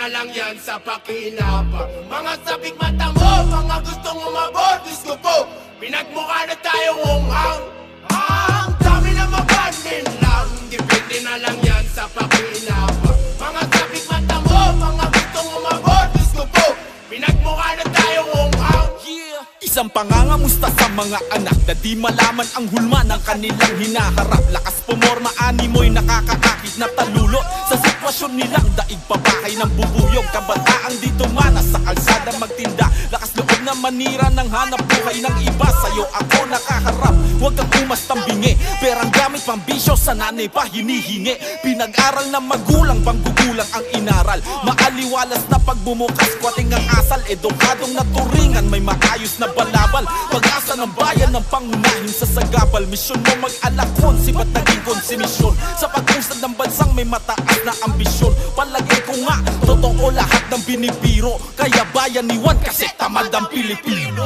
na lang yan sa pakinabang. Mga sabik mata mo, mga gustong umabot, Diyos ko po, pinagmukha na tayong unghang. Ang dami na maganin lang, depende na lang yan sa pakinabang. Mga sabik mata mo, mga gustong umabot, Diyos ko po, pinagmukha na tayong unghang. Isang pangangamusta sa mga anak na di malaman ang hulma ng kanilang hinaharap. Lakas pumorma, animoy nakakakakit na talulot sa sitwasyon nilang daig pabahay ng bubuyog. Kabataang dito mana sa kalsada magtinda, lakas loob na manira ng hanap buhay ng iba. Sa'yo ako nakaharap, huwag kang umastang bingi. Perang gamit pang bisyo, sa nanay pa hinihingi. Pinag-aral na magulang, panggugulang ang inaral. Maaliwalas na pagbumukas, kwating ang asal. Edukadong naturingan, may maayos na balabal. Pag-asa ng bayan ng pangunahin sa sagabal. Misyon mo mag-alakon, sibat naging konsimisyon. Sa pag-usad ng bansang may mataas na ambisyon. Palagay ko nga, totoo lahat ng binibiro. Kaya bayan ni Juan kasi tamad ang Pilipino.